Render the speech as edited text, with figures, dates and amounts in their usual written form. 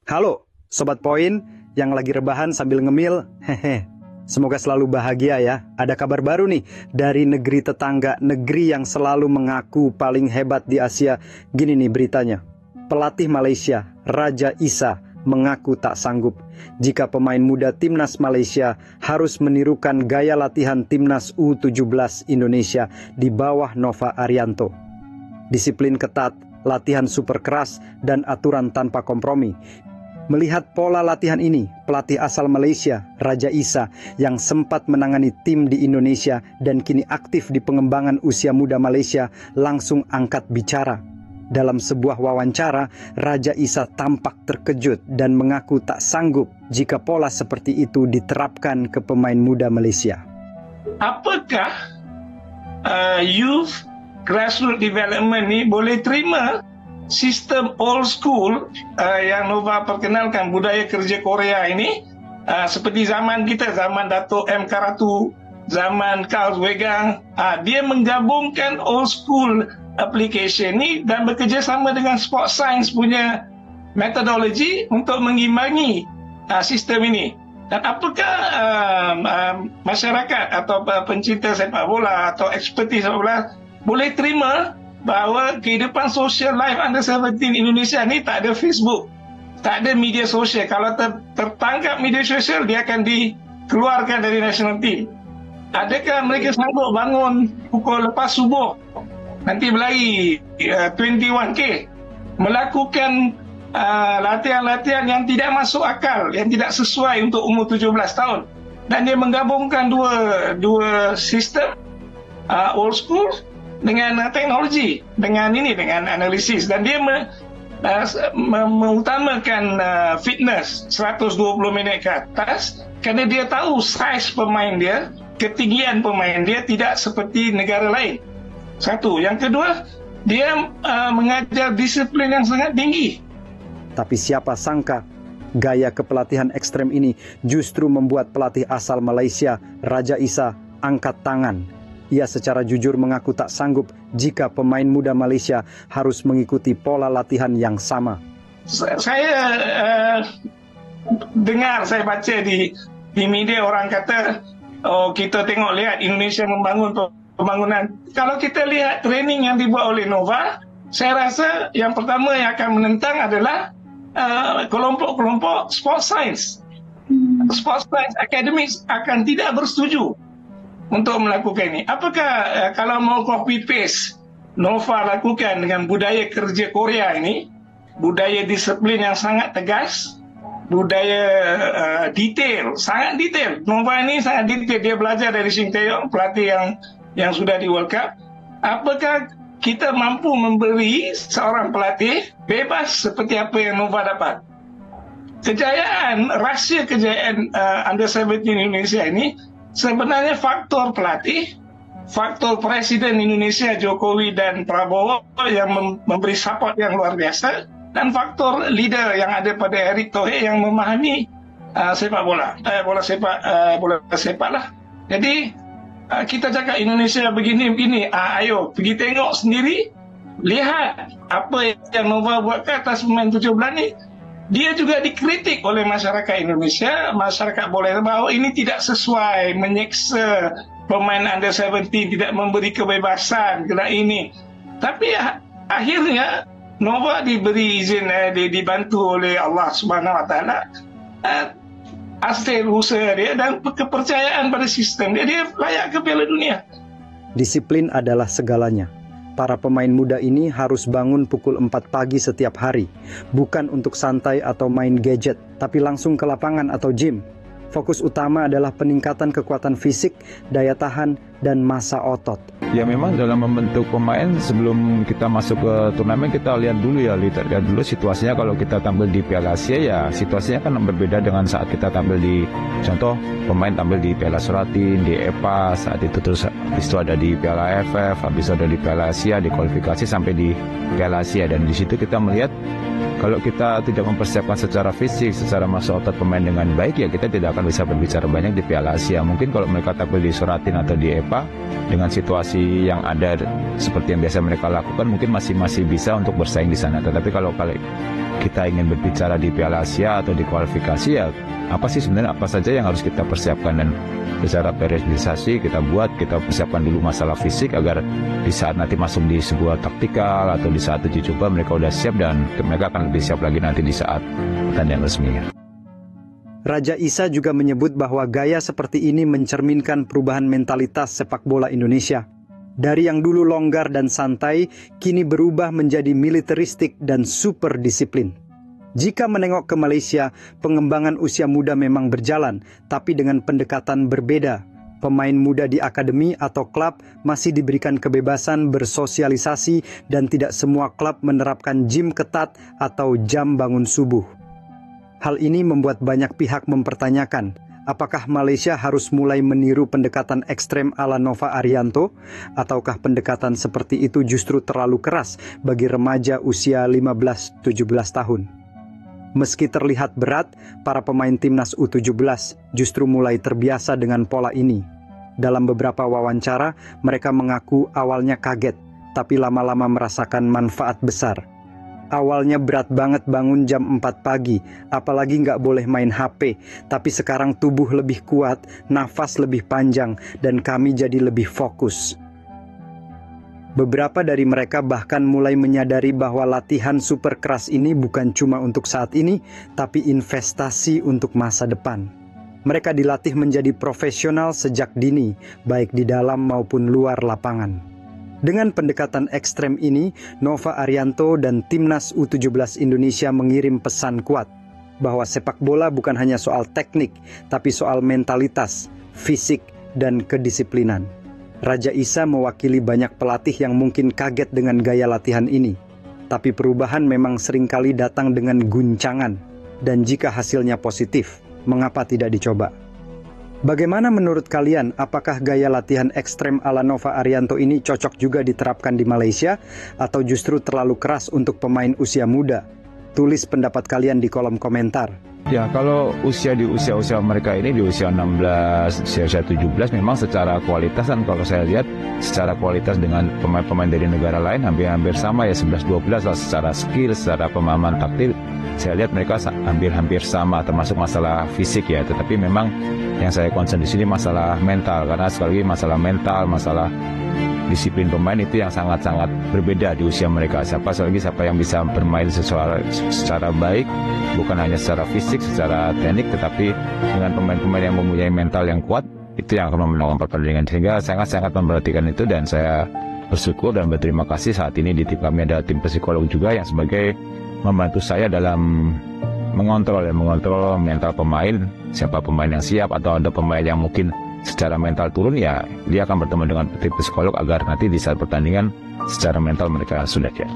Halo, Sobat Poin yang lagi rebahan sambil ngemil. Hehe. Semoga selalu bahagia ya. Ada kabar baru nih dari negeri tetangga, negeri yang selalu mengaku paling hebat di Asia. Gini nih beritanya. Pelatih Malaysia, Raja Issa, mengaku tak sanggup jika pemain muda timnas Malaysia harus menirukan gaya latihan timnas U17 Indonesia di bawah Nova Arianto. Disiplin ketat, latihan super keras, dan aturan tanpa kompromi. Melihat pola latihan ini, pelatih asal Malaysia, Raja Issa, yang sempat menangani tim di Indonesia dan kini aktif di pengembangan usia muda Malaysia, langsung angkat bicara. Dalam sebuah wawancara, Raja Issa tampak terkejut dan mengaku tak sanggup jika pola seperti itu diterapkan ke pemain muda Malaysia. Apakah youth grassroots development ni boleh terima sistem old school yang Nova perkenalkan, budaya kerja Korea ini, seperti zaman kita, zaman Dato' M. Karatu, zaman Carl Wegang, dia menggabungkan old school application ni dan bekerjasama dengan sport science punya metodologi untuk mengimbangi sistem ini. Dan apakah masyarakat atau pencinta sepak bola atau ekspertis sepak bola boleh terima bahawa kehidupan sosial live under 17 Indonesia ni tak ada Facebook, tak ada media sosial. Kalau tertangkap media sosial, dia akan dikeluarkan dari national team. Adakah mereka sanggup bangun pukul lepas subuh, nanti berlari 21K, melakukan latihan-latihan yang tidak masuk akal, yang tidak sesuai untuk umur 17 tahun, dan dia menggabungkan dua sistem old school dengan teknologi, dengan analisis, dan dia mengutamakan fitness 120 minit ke atas kerana dia tahu saiz pemain dia, ketinggian pemain dia tidak seperti negara lain. Satu. Yang kedua, dia mengajar disiplin yang sangat tinggi. Tapi siapa sangka gaya kepelatihan ekstrem ini justru membuat pelatih asal Malaysia, Raja Issa, angkat tangan. Ia secara jujur mengaku tak sanggup jika pemain muda Malaysia harus mengikuti pola latihan yang sama. Saya dengar, saya baca di media orang kata, kita lihat Indonesia membangun pembangunan. Kalau kita lihat training yang dibuat oleh Nova, saya rasa yang pertama yang akan menentang adalah kelompok-kelompok sports science. Sports science academies akan tidak bersetuju untuk melakukan ini. Apakah kalau mau copy paste Nova lakukan dengan budaya kerja Korea ini, budaya disiplin yang sangat tegas, budaya detail, sangat detail. Nova ini sangat detail, dia belajar dari Shin Tae-yong, pelatih yang sudah di World Cup. Apakah kita mampu memberi seorang pelatih bebas seperti apa yang Nova dapat? Rahsia kejayaan Under 17 Indonesia ini sebenarnya faktor pelatih, faktor Presiden Indonesia Jokowi dan Prabowo yang memberi support yang luar biasa, dan faktor leader yang ada pada Erick Thohir yang memahami sepak bola, bola sepak lah. Jadi kita cakap Indonesia begini, ayo pergi tengok sendiri, lihat apa yang Nova buat ke atas pemain 17 ni. Dia juga dikritik oleh masyarakat Indonesia, masyarakat bola, bahawa ini tidak sesuai, menyeksa pemain under 17, tidak memberi kebebasan, kena ini. Tapi akhirnya Nova diberi izin, dibantu oleh Allah Subhanahu Wa Taala, hasil usaha dia dan kepercayaan pada sistem dia layak ke Piala Dunia. Disiplin adalah segalanya. Para pemain muda ini harus bangun pukul 4 pagi setiap hari. Bukan untuk santai atau main gadget, tapi langsung ke lapangan atau gym. Fokus utama adalah peningkatan kekuatan fisik, daya tahan, dan massa otot. Ya memang dalam membentuk pemain sebelum kita masuk ke turnamen kita lihat dulu lihat dulu situasinya. Kalau kita tampil di Piala Asia ya situasinya kan berbeda dengan saat kita tampil di, contoh pemain tampil di Piala Suratin, di EPA, saat itu terus habis itu ada di Piala AFF, habis itu ada di Piala Asia, di kualifikasi sampai di Piala Asia, dan di situ kita melihat kalau kita tidak mempersiapkan secara fisik, secara massa otot pemain dengan baik, ya kita tidak akan bisa berbicara banyak di Piala Asia. Mungkin kalau mereka tampil di Suratin atau di EPA dengan situasi yang ada seperti yang biasa mereka lakukan, mungkin masih bisa untuk bersaing di sana. Tetapi kalau kita ingin berbicara di Piala Asia atau di kualifikasi, ya apa sih sebenarnya, apa saja yang harus kita persiapkan, dan secara periodisasi kita persiapkan dulu masalah fisik agar di saat nanti masuk di sebuah taktikal atau di saat uji coba mereka udah siap, dan mereka akan lebih siap lagi nanti di saat pertandingan resmi. Raja Isa juga menyebut bahwa gaya seperti ini mencerminkan perubahan mentalitas sepak bola Indonesia. Dari yang dulu longgar dan santai, kini berubah menjadi militeristik dan super disiplin. Jika menengok ke Malaysia, pengembangan usia muda memang berjalan, tapi dengan pendekatan berbeda. Pemain muda di akademi atau klub masih diberikan kebebasan bersosialisasi dan tidak semua klub menerapkan gym ketat atau jam bangun subuh. Hal ini membuat banyak pihak mempertanyakan, apakah Malaysia harus mulai meniru pendekatan ekstrem ala Nova Arianto, ataukah pendekatan seperti itu justru terlalu keras bagi remaja usia 15-17 tahun? Meski terlihat berat, para pemain timnas U17 justru mulai terbiasa dengan pola ini. Dalam beberapa wawancara, mereka mengaku awalnya kaget, tapi lama-lama merasakan manfaat besar. Awalnya berat banget bangun jam 4 pagi, apalagi nggak boleh main HP. Tapi sekarang tubuh lebih kuat, nafas lebih panjang, dan kami jadi lebih fokus. Beberapa dari mereka bahkan mulai menyadari bahwa latihan super keras ini bukan cuma untuk saat ini, tapi investasi untuk masa depan. Mereka dilatih menjadi profesional sejak dini, baik di dalam maupun luar lapangan. Dengan pendekatan ekstrem ini, Nova Arianto dan Timnas U17 Indonesia mengirim pesan kuat bahwa sepak bola bukan hanya soal teknik, tapi soal mentalitas, fisik, dan kedisiplinan. Raja Isa mewakili banyak pelatih yang mungkin kaget dengan gaya latihan ini. Tapi perubahan memang seringkali datang dengan guncangan, dan jika hasilnya positif, mengapa tidak dicoba? Bagaimana menurut kalian, apakah gaya latihan ekstrem ala Nova Arianto ini cocok juga diterapkan di Malaysia atau justru terlalu keras untuk pemain usia muda? Tulis pendapat kalian di kolom komentar. Ya, kalau di usia mereka ini di usia 16, usia 17 memang secara kualitas, dan kalau saya lihat secara kualitas dengan pemain-pemain dari negara lain hampir sama ya, 11-12 lah secara skill, secara pemahaman taktik. Saya lihat mereka hampir sama, termasuk masalah fisik ya. Tetapi memang yang saya concern di sini masalah mental, karena sekali lagi masalah mental, masalah disiplin pemain itu yang sangat-sangat berbeda di usia mereka. Siapa yang bisa bermain secara baik, bukan hanya secara fisik, secara teknik, tetapi dengan pemain-pemain yang mempunyai mental yang kuat, itu yang akan memenangkan pertandingan. Sehingga sangat-sangat memperhatikan itu, dan saya bersyukur dan berterima kasih saat ini di tim kami ada tim psikolog juga yang sebagai membantu saya dalam mengontrol mental pemain, siapa pemain yang siap atau ada pemain yang mungkin secara mental turun, ya dia akan bertemu dengan tim psikolog agar nanti di saat pertandingan secara mental mereka sudah siap.